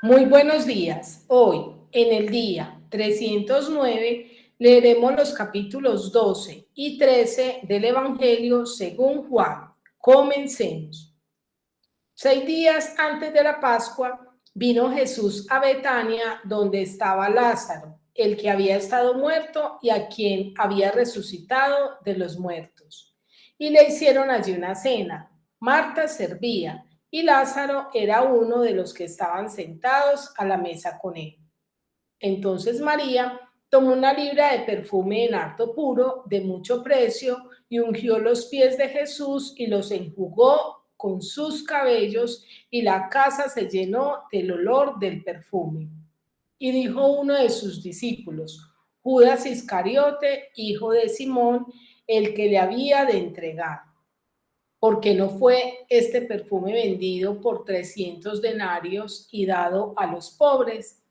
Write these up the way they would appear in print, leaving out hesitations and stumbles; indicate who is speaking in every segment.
Speaker 1: Muy buenos días. Hoy, en el día 309, leeremos los capítulos 12 y 13 del Evangelio según Juan. Comencemos. 6 días antes de la Pascua, vino Jesús a Betania, donde estaba Lázaro, el que había estado muerto y a quien había resucitado de los muertos. Y le hicieron allí una cena. Marta servía y Lázaro era uno de los que estaban sentados a la mesa con él. Entonces María tomó una libra de perfume en nardo puro de mucho precio y ungió los pies de Jesús y los enjugó con sus cabellos, y la casa se llenó del olor del perfume. Y dijo uno de sus discípulos, Judas Iscariote, hijo de Simón, el que le había de entregar: ¿Porque no fue este perfume vendido por 300 denarios y dado a los pobres?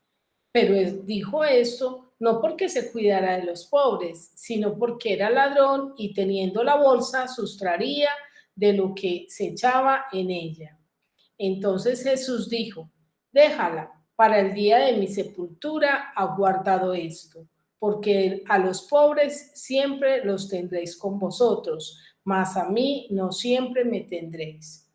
Speaker 1: Pero dijo esto no porque se cuidara de los pobres, sino porque era ladrón y teniendo la bolsa sustraería de lo que se echaba en ella. Entonces Jesús dijo, déjala, para el día de mi sepultura ha guardado esto, porque a los pobres siempre los tendréis con vosotros, mas a mí no siempre me tendréis.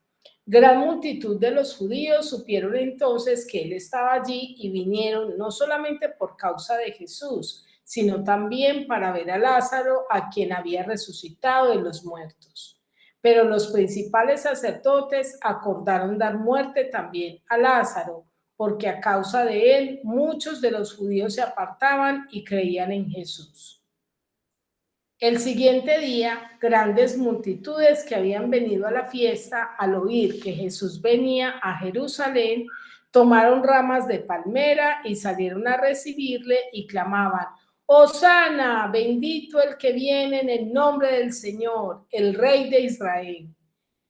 Speaker 1: Gran multitud de los judíos supieron entonces que él estaba allí y vinieron no solamente por causa de Jesús, sino también para ver a Lázaro, a quien había resucitado de los muertos. Pero los principales sacerdotes acordaron dar muerte también a Lázaro, porque a causa de él muchos de los judíos se apartaban y creían en Jesús. El siguiente día, grandes multitudes que habían venido a la fiesta, al oír que Jesús venía a Jerusalén, tomaron ramas de palmera y salieron a recibirle y clamaban, Hosana, bendito el que viene en el nombre del Señor, el Rey de Israel.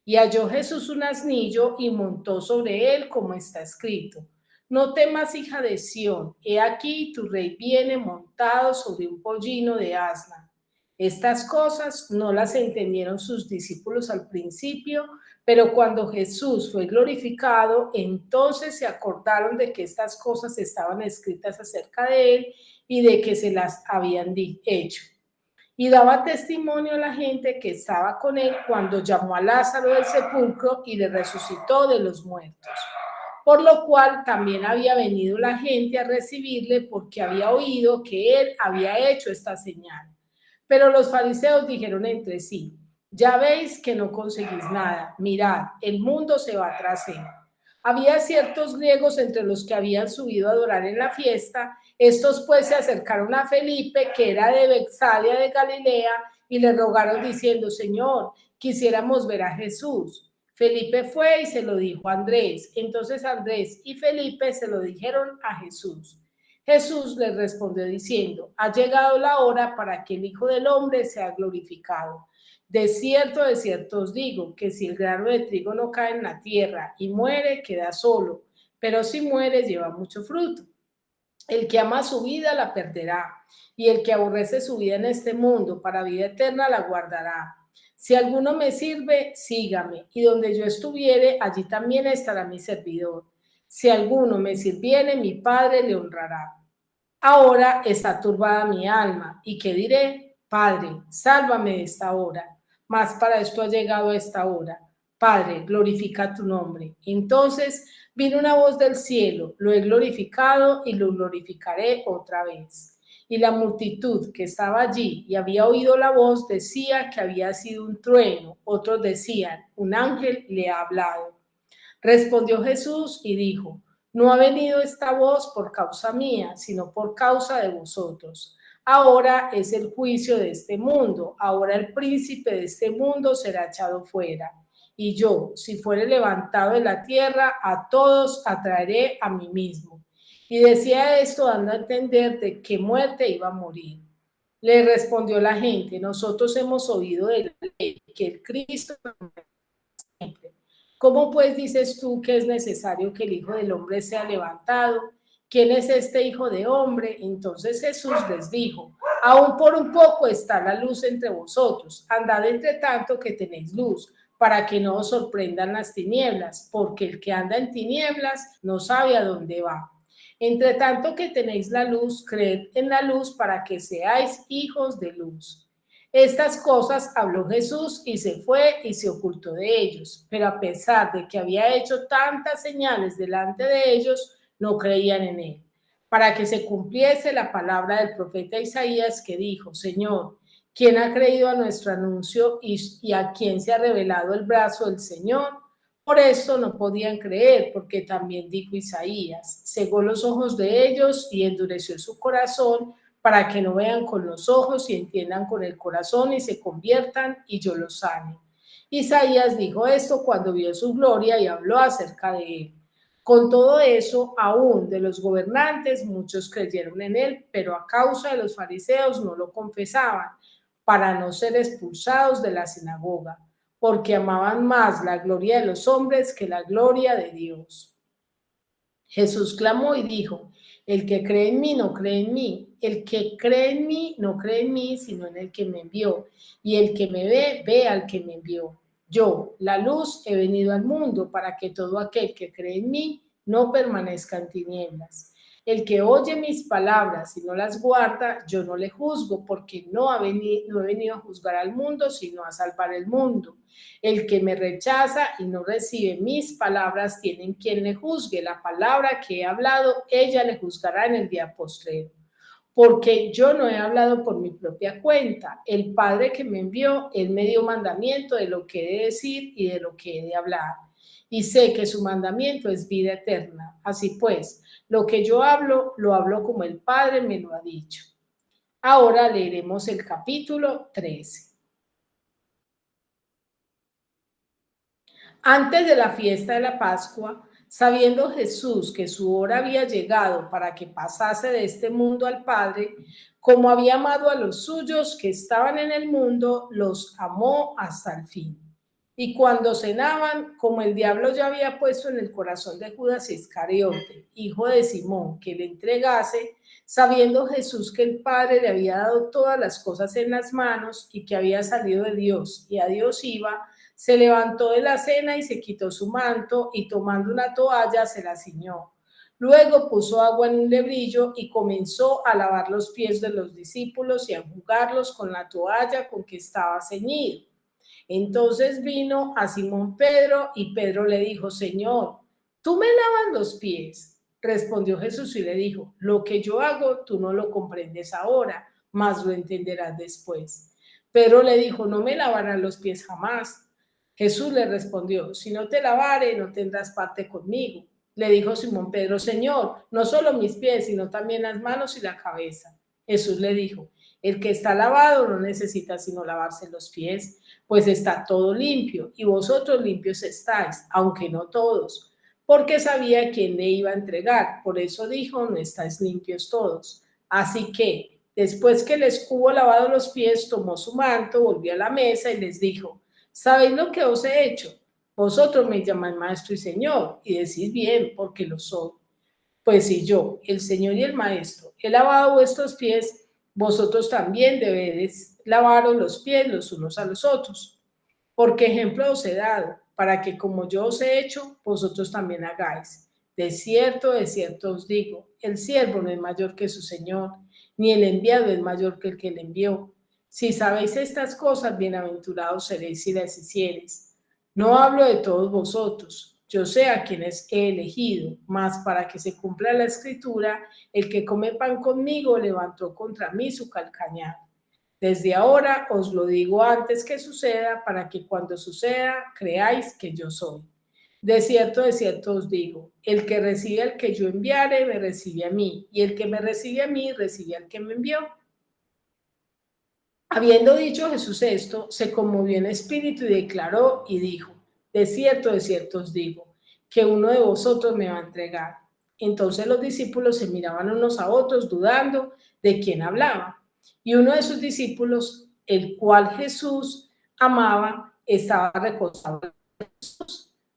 Speaker 1: Y halló Jesús un asnillo y montó sobre él, como está escrito. No temas, hija de Sión, he aquí tu rey viene montado sobre un pollino de asna. Estas cosas no las entendieron sus discípulos al principio, pero cuando Jesús fue glorificado, entonces se acordaron de que estas cosas estaban escritas acerca de él y de que se las habían hecho. Y daba testimonio a la gente que estaba con él cuando llamó a Lázaro del sepulcro y le resucitó de los muertos. Por lo cual también había venido la gente a recibirle, porque había oído que él había hecho esta señal. Pero los fariseos dijeron entre sí, ya veis que no conseguís nada, mirad, el mundo se va tras él. Había ciertos griegos entre los que habían subido a adorar en la fiesta. Estos pues se acercaron a Felipe, que era de Betsaida de Galilea, y le rogaron diciendo, Señor, quisiéramos ver a Jesús. Felipe fue y se lo dijo a Andrés. Entonces Andrés y Felipe se lo dijeron a Jesús. Jesús les respondió diciendo, ha llegado la hora para que el Hijo del Hombre sea glorificado. De cierto os digo, que si el grano de trigo no cae en la tierra y muere, queda solo, pero si muere, lleva mucho fruto. El que ama su vida la perderá, y el que aborrece su vida en este mundo, para vida eterna la guardará. Si alguno me sirve, sígame, y donde yo estuviere, allí también estará mi servidor. Si alguno me sirviere, mi Padre le honrará. Ahora está turbada mi alma, ¿y qué diré? Padre, sálvame de esta hora. Mas para esto ha llegado esta hora. Padre, glorifica tu nombre. Entonces vino una voz del cielo, lo he glorificado y lo glorificaré otra vez. Y la multitud que estaba allí y había oído la voz decía que había sido un trueno, otros decían, un ángel le ha hablado. Respondió Jesús y dijo, no ha venido esta voz por causa mía, sino por causa de vosotros. Ahora es el juicio de este mundo, ahora el príncipe de este mundo será echado fuera. Y yo, si fuere levantado de la tierra, a todos atraeré a mí mismo. Y decía esto dando a entender de qué muerte iba a morir. Le respondió la gente, nosotros hemos oído de la ley que el Cristo siempre. ¿Cómo pues dices tú que es necesario que el Hijo del Hombre sea levantado? ¿Quién es este Hijo de Hombre? Entonces Jesús les dijo, aún por un poco está la luz entre vosotros, andad entre tanto que tenéis luz, para que no os sorprendan las tinieblas, porque el que anda en tinieblas no sabe a dónde va. Entre tanto que tenéis la luz, creed en la luz para que seáis hijos de luz. Estas cosas habló Jesús y se fue y se ocultó de ellos, pero a pesar de que había hecho tantas señales delante de ellos, no creían en él. Para que se cumpliese la palabra del profeta Isaías que dijo, Señor, ¿quién ha creído a nuestro anuncio y a quién se ha revelado el brazo del Señor? Por esto no podían creer, porque también dijo Isaías, cegó los ojos de ellos y endureció su corazón para que no vean con los ojos y entiendan con el corazón y se conviertan y yo los sane. Isaías dijo esto cuando vio su gloria y habló acerca de él. Con todo eso, aún de los gobernantes, muchos creyeron en él, pero a causa de los fariseos no lo confesaban, para no ser expulsados de la sinagoga, porque amaban más la gloria de los hombres que la gloria de Dios. Jesús clamó y dijo, el que cree en mí no cree en mí, el que cree en mí no cree en mí, sino en el que me envió, y el que me ve, ve al que me envió. Yo, la luz, he venido al mundo para que todo aquel que cree en mí no permanezca en tinieblas. El que oye mis palabras y no las guarda, yo no le juzgo, porque no he venido a juzgar al mundo, sino a salvar el mundo. El que me rechaza y no recibe mis palabras, tiene quien le juzgue. La palabra que he hablado, ella le juzgará en el día postrero. Porque yo no he hablado por mi propia cuenta. El Padre que me envió, él me dio mandamiento de lo que he de decir y de lo que he de hablar. Y sé que su mandamiento es vida eterna. Así pues, lo que yo hablo, lo hablo como el Padre me lo ha dicho. Ahora leeremos el capítulo 13. Antes de la fiesta de la Pascua, sabiendo Jesús que su hora había llegado para que pasase de este mundo al Padre, como había amado a los suyos que estaban en el mundo, los amó hasta el fin. Y cuando cenaban, como el diablo ya había puesto en el corazón de Judas Iscariote, hijo de Simón, que le entregase, sabiendo Jesús que el Padre le había dado todas las cosas en las manos y que había salido de Dios y a Dios iba, se levantó de la cena y se quitó su manto y tomando una toalla se la ciñó. Luego puso agua en un lebrillo y comenzó a lavar los pies de los discípulos y a enjugarlos con la toalla con que estaba ceñido. Entonces vino a Simón Pedro y Pedro le dijo, Señor, ¿tú me lavas los pies? Respondió Jesús y le dijo, lo que yo hago tú no lo comprendes ahora, mas lo entenderás después. Pedro le dijo, no me lavarás los pies jamás. Jesús le respondió, si no te lavare, no tendrás parte conmigo. Le dijo Simón Pedro, Señor, no solo mis pies, sino también las manos y la cabeza. Jesús le dijo, el que está lavado no necesita sino lavarse los pies, pues está todo limpio, y vosotros limpios estáis, aunque no todos, porque sabía quién le iba a entregar. Por eso dijo, no estáis limpios todos. Así que, después que les hubo lavado los pies, tomó su manto, volvió a la mesa y les dijo, ¿sabéis lo que os he hecho? Vosotros me llamáis maestro y señor, y decís bien, porque lo soy. Pues si yo, el Señor y el Maestro, he lavado vuestros pies, vosotros también debéis lavaros los pies los unos a los otros. Porque ejemplo os he dado, para que como yo os he hecho, vosotros también hagáis. De cierto os digo, el siervo no es mayor que su Señor, ni el enviado es mayor que el que le envió. Si sabéis estas cosas, bienaventurados seréis si las hiciereis. No hablo de todos vosotros, yo sé a quienes he elegido, mas para que se cumpla la escritura, el que come pan conmigo levantó contra mí su calcañar. Desde ahora os lo digo antes que suceda, para que cuando suceda creáis que yo soy. De cierto os digo, el que recibe al que yo enviare, me recibe a mí, y el que me recibe a mí, recibe al que me envió. Habiendo dicho Jesús esto, se conmovió en espíritu y declaró y dijo, de cierto os digo, que uno de vosotros me va a entregar. Entonces los discípulos se miraban unos a otros dudando de quién hablaba. Y uno de sus discípulos, el cual Jesús amaba, estaba recostado.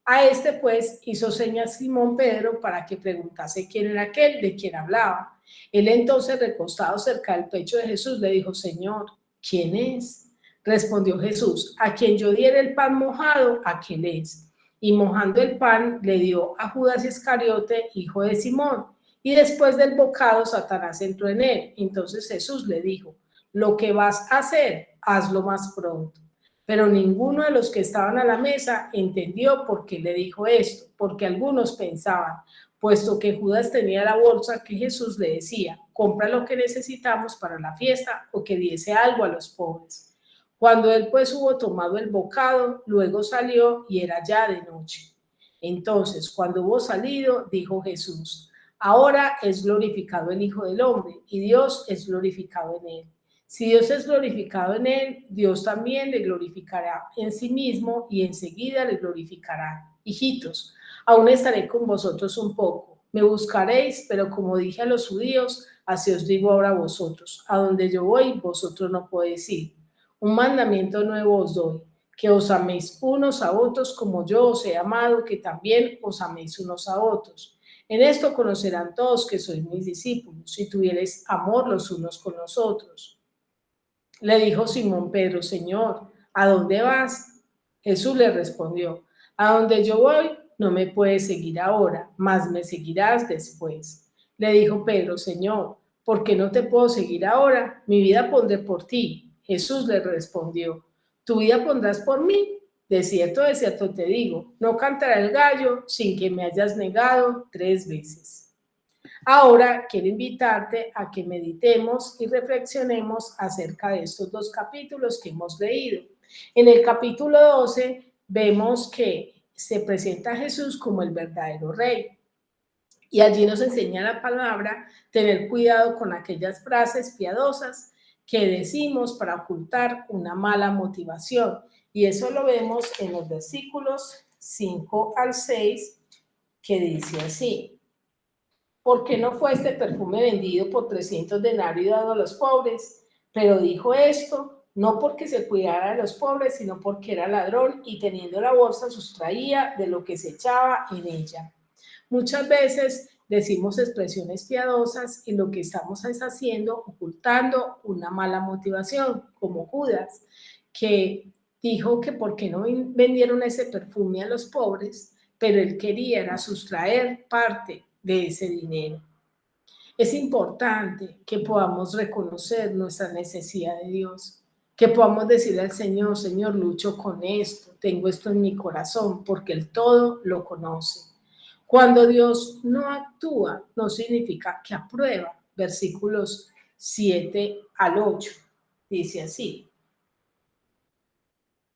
Speaker 1: A este pues hizo señas Simón Pedro para que preguntase quién era aquel de quien hablaba. Él entonces recostado cerca del pecho de Jesús le dijo, Señor, ¿quién es? Respondió Jesús: a quien yo diera el pan mojado, aquel es. Y mojando el pan, le dio a Judas Iscariote, hijo de Simón. Y después del bocado, Satanás entró en él. Entonces Jesús le dijo: lo que vas a hacer, hazlo más pronto. Pero ninguno de los que estaban a la mesa entendió por qué le dijo esto, porque algunos pensaban, puesto que Judas tenía la bolsa, que Jesús le decía: compra lo que necesitamos para la fiesta, o que diese algo a los pobres. Cuando él pues hubo tomado el bocado, luego salió y era ya de noche. Entonces, cuando hubo salido, dijo Jesús: ahora es glorificado el Hijo del Hombre, y Dios es glorificado en él. Si Dios es glorificado en él, Dios también le glorificará en sí mismo, y enseguida le glorificará. Hijitos, aún estaré con vosotros un poco. Me buscaréis, pero como dije a los judíos, así os digo ahora a vosotros: a donde yo voy, vosotros no podéis ir. Un mandamiento nuevo os doy, que os améis unos a otros como yo os he amado, que también os améis unos a otros. En esto conocerán todos que sois mis discípulos, si tuviereis amor los unos con los otros. Le dijo Simón Pedro: Señor, ¿a dónde vas? Jesús le respondió: a donde yo voy, no me puedes seguir ahora, mas me seguirás después. Le dijo Pedro: Señor, ¿por qué no te puedo seguir ahora? Mi vida pondré por ti. Jesús le respondió: ¿tu vida pondrás por mí? De cierto te digo, no cantará el gallo sin que me hayas negado 3 veces. Ahora quiero invitarte a que meditemos y reflexionemos acerca de estos 2 capítulos que hemos leído. En el capítulo 12 vemos que se presenta a Jesús como el verdadero rey. Y allí nos enseña la palabra tener cuidado con aquellas frases piadosas que decimos para ocultar una mala motivación. Y eso lo vemos en los versículos 5 al 6, que dice así: ¿por qué no fue este perfume vendido por 300 denarios y dado a los pobres? Pero dijo esto no porque se cuidara de los pobres, sino porque era ladrón y teniendo la bolsa sustraía de lo que se echaba en ella. Muchas veces decimos expresiones piadosas y lo que estamos es haciendo, ocultando una mala motivación, como Judas, que dijo que por qué no vendieron ese perfume a los pobres, pero él quería era sustraer parte de ese dinero. Es importante que podamos reconocer nuestra necesidad de Dios, que podamos decirle al Señor: Señor, lucho con esto, tengo esto en mi corazón, porque Él todo lo conoce. Cuando Dios no actúa, no significa que aprueba. Versículos 7 al 8, dice así: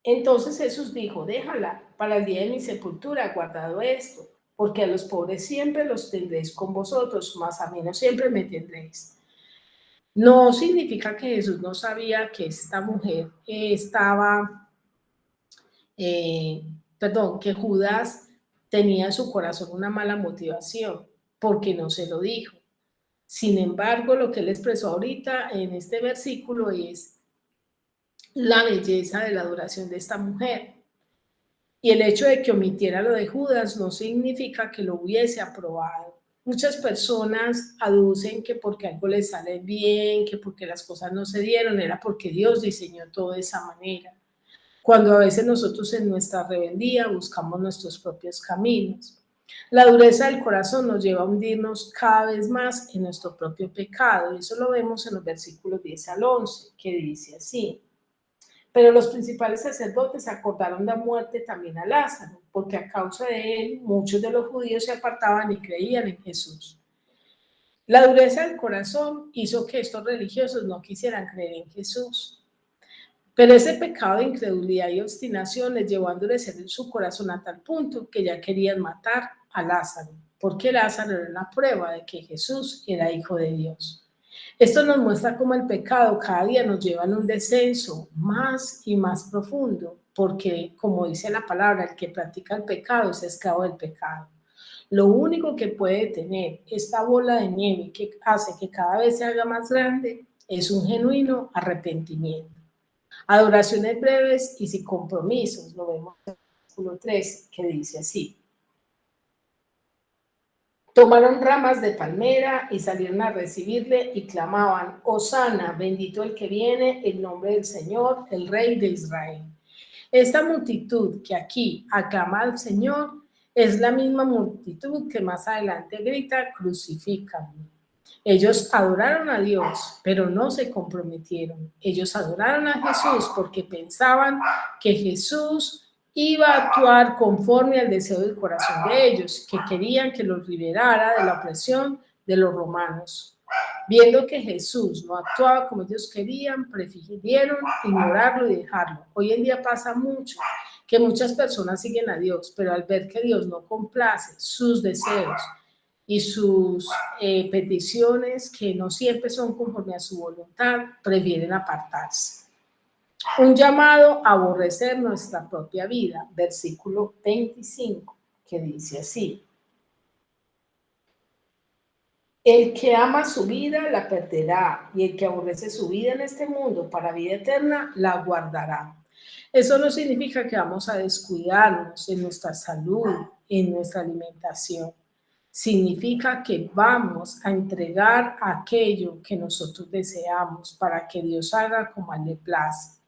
Speaker 1: entonces Jesús dijo: déjala, para el día de mi sepultura guardado esto, porque a los pobres siempre los tendréis con vosotros, mas a mí no siempre me tendréis. No significa que Jesús no sabía que esta mujer que Judas tenía en su corazón una mala motivación, porque no se lo dijo. Sin embargo, lo que él expresó ahorita en este versículo es la belleza de la adoración de esta mujer. Y el hecho de que omitiera lo de Judas no significa que lo hubiese aprobado. Muchas personas aducen que porque algo les sale bien, que porque las cosas no se dieron, era porque Dios diseñó todo de esa manera. Cuando a veces nosotros en nuestra rebeldía buscamos nuestros propios caminos. La dureza del corazón nos lleva a hundirnos cada vez más en nuestro propio pecado. Y eso lo vemos en los versículos 10 al 11, que dice así: pero los principales sacerdotes acordaron dar muerte también a Lázaro, porque a causa de él muchos de los judíos se apartaban y creían en Jesús. La dureza del corazón hizo que estos religiosos no quisieran creer en Jesús. Pero ese pecado de incredulidad y obstinación les llevó a endurecer en su corazón a tal punto que ya querían matar a Lázaro, porque Lázaro era una prueba de que Jesús era hijo de Dios. Esto nos muestra cómo el pecado cada día nos lleva en un descenso más y más profundo, porque, como dice la palabra, el que practica el pecado es esclavo del pecado. Lo único que puede tener esta bola de nieve que hace que cada vez se haga más grande es un genuino arrepentimiento. Adoraciones breves y sin compromisos, lo vemos en el versículo 13, que dice así: Tomaron ramas de palmera y salieron a recibirle y clamaban: Hosana, bendito el que viene en nombre del Señor, el Rey de Israel. Esta multitud que aquí aclama al Señor es la misma multitud que más adelante grita: crucifícame. Ellos adoraron a Dios, pero no se comprometieron. Ellos adoraron a Jesús porque pensaban que Jesús iba a actuar conforme al deseo del corazón de ellos, que querían que los liberara de la opresión de los romanos. Viendo que Jesús no actuaba como ellos querían, prefirieron ignorarlo y dejarlo. Hoy en día pasa mucho que muchas personas siguen a Dios, pero al ver que Dios no complace sus deseos y sus peticiones, que no siempre son conforme a su voluntad, prefieren apartarse. Un llamado a aborrecer nuestra propia vida, versículo 25, que dice así: el que ama su vida la perderá, y el que aborrece su vida en este mundo para vida eterna la guardará. Eso no significa que vamos a descuidarnos en nuestra salud, en nuestra alimentación. Significa que vamos a entregar aquello que nosotros deseamos para que Dios haga como a él le place.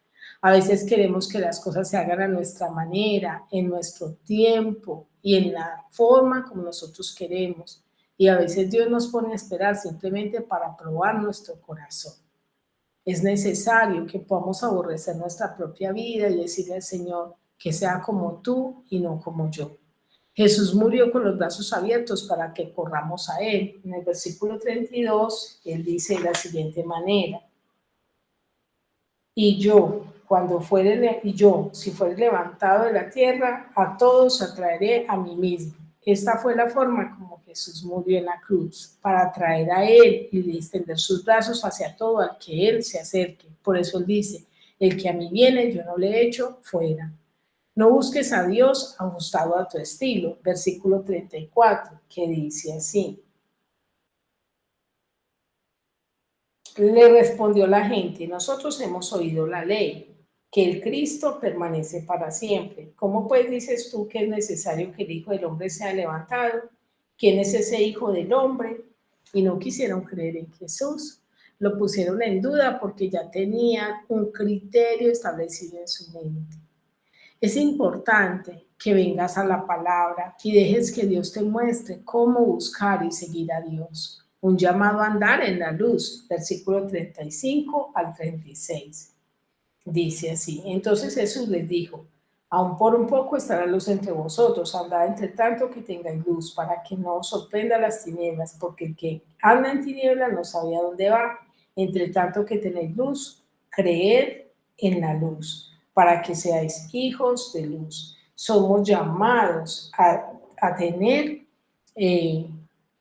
Speaker 1: A veces queremos que las cosas se hagan a nuestra manera, en nuestro tiempo y en la forma como nosotros queremos. Y a veces Dios nos pone a esperar simplemente para probar nuestro corazón. Es necesario que podamos aborrecer nuestra propia vida y decirle al Señor que sea como tú y no como yo. Jesús murió con los brazos abiertos para que corramos a Él. En el versículo 32, Él dice de la siguiente manera: y yo, si fuere levantado de la tierra, a todos atraeré a mí mismo. Esta fue la forma como Jesús murió en la cruz, para atraer a Él y extender sus brazos hacia todo al que Él se acerque. Por eso Él dice: el que a mí viene, yo no le echo fuera. No busques a Dios ajustado a tu estilo. Versículo 34, que dice así: le respondió la gente: nosotros hemos oído la ley, que el Cristo permanece para siempre. ¿Cómo pues dices tú que es necesario que el Hijo del Hombre sea levantado? ¿Quién es ese Hijo del Hombre? Y no quisieron creer en Jesús. Lo pusieron en duda porque ya tenían un criterio establecido en su mente. Es importante que vengas a la palabra y dejes que Dios te muestre cómo buscar y seguir a Dios. Un llamado a andar en la luz, versículo 35 al 36. Dice así: entonces Jesús les dijo: aún por un poco estará luz entre vosotros, andad entre tanto que tengáis luz, para que no os sorprenda las tinieblas, porque el que anda en tinieblas no sabe a dónde va. Entre tanto que tenéis luz, creed en la luz, para que seáis hijos de luz. Somos llamados a tener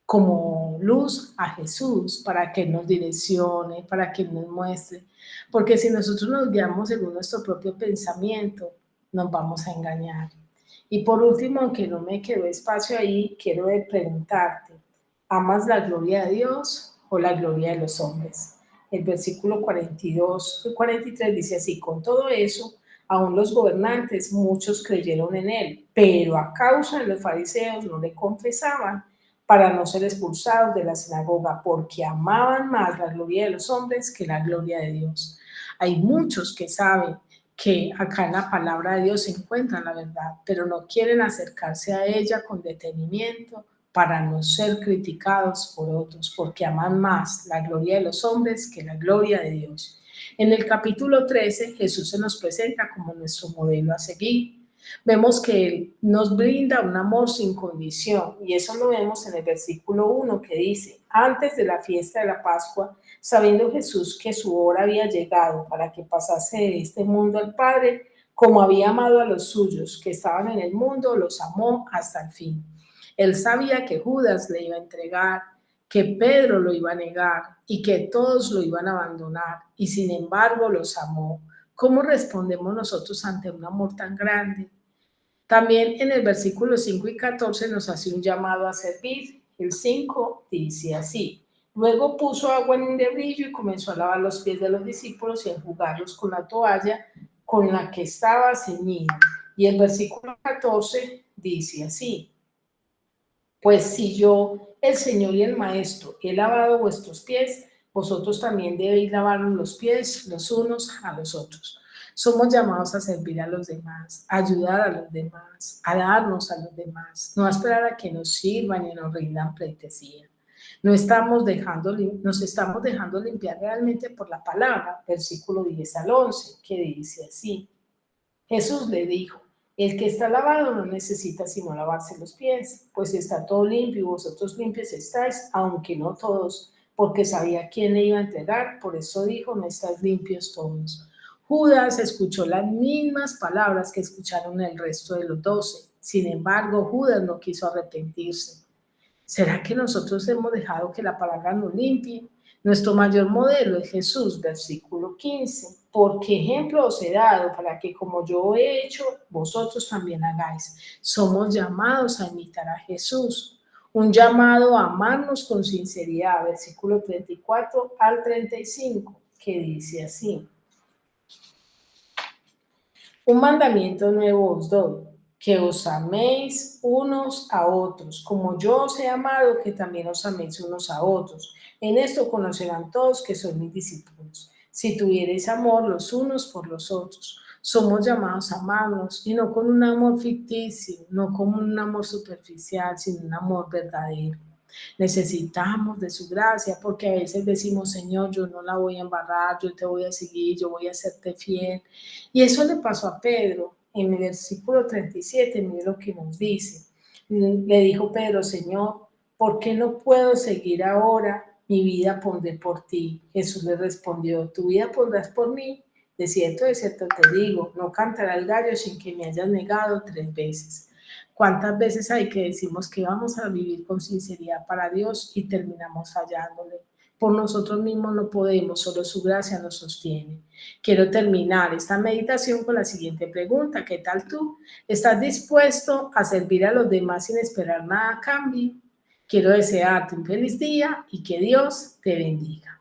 Speaker 1: como luz a Jesús, para que nos direccione, para que nos muestre. Porque si nosotros nos guiamos según nuestro propio pensamiento, nos vamos a engañar. Y por último, aunque no me quedó espacio ahí, quiero preguntarte: ¿amas la gloria de Dios o la gloria de los hombres? El versículo 42, 43 dice así: con todo eso, aún los gobernantes, muchos creyeron en él, pero a causa de los fariseos no le confesaban, para no ser expulsados de la sinagoga, porque amaban más la gloria de los hombres que la gloria de Dios. Hay muchos que saben que acá en la palabra de Dios se encuentra la verdad, pero no quieren acercarse a ella con detenimiento para no ser criticados por otros, porque aman más la gloria de los hombres que la gloria de Dios. En el capítulo 13, Jesús se nos presenta como nuestro modelo a seguir. Vemos que Él nos brinda un amor sin condición, y eso lo vemos en el versículo 1, que dice: antes de la fiesta de la Pascua, sabiendo Jesús que su hora había llegado para que pasase de este mundo al Padre, como había amado a los suyos que estaban en el mundo, los amó hasta el fin. Él sabía que Judas le iba a entregar, que Pedro lo iba a negar y que todos lo iban a abandonar, y sin embargo los amó. ¿Cómo respondemos nosotros ante un amor tan grande? También en el versículo 5 y 14 nos hace un llamado a servir. El 5 dice así: luego puso agua en un lebrillo y comenzó a lavar los pies de los discípulos y a enjugarlos con la toalla con la que estaba ceñido. Y el versículo 14 dice así: Pues si yo, el Señor y el Maestro, he lavado vuestros pies, vosotros también debéis lavaros los pies los unos a los otros. Somos llamados a servir a los demás, a ayudar a los demás, a darnos a los demás, no a esperar a que nos sirvan y nos rindan pleitesía. Nos estamos dejando limpiar realmente por la palabra, versículo 10 al 11, que dice así. Jesús le dijo, el que está lavado no necesita sino lavarse los pies, pues está todo limpio y vosotros limpios estáis, aunque no todos, porque sabía quién le iba a entregar, por eso dijo, no estáis limpios todos. Judas escuchó las mismas palabras que escucharon el resto de los 12. Sin embargo, Judas no quiso arrepentirse. ¿Será que nosotros hemos dejado que la palabra nos limpie? Nuestro mayor modelo es Jesús, versículo 15. Porque ejemplo os he dado para que como yo he hecho, vosotros también hagáis. Somos llamados a imitar a Jesús. Un llamado a amarnos con sinceridad, versículo 34 al 35, que dice así. Un mandamiento nuevo os doy, que os améis unos a otros, como yo os he amado, que también os améis unos a otros. En esto conocerán todos que sois mis discípulos, si tuviereis amor los unos por los otros. Somos llamados a amarnos, y no con un amor ficticio, no con un amor superficial, sino un amor verdadero. Necesitamos de su gracia, porque a veces decimos, Señor, yo no la voy a embarrar, yo te voy a seguir, yo voy a serte fiel. Y eso le pasó a Pedro en el versículo 37, mire lo que nos dice. Le dijo Pedro, Señor, ¿por qué no puedo seguir ahora? Mi vida pondré por ti. Jesús le respondió, ¿tu vida pondrás por mí? De cierto te digo, no cantará el gallo sin que me hayas negado 3 veces. ¿Cuántas veces hay que decimos que vamos a vivir con sinceridad para Dios y terminamos fallándole? Por nosotros mismos no podemos, solo su gracia nos sostiene. Quiero terminar esta meditación con la siguiente pregunta. ¿Qué tal tú? ¿Estás dispuesto a servir a los demás sin esperar nada a cambio? Quiero desearte un feliz día y que Dios te bendiga.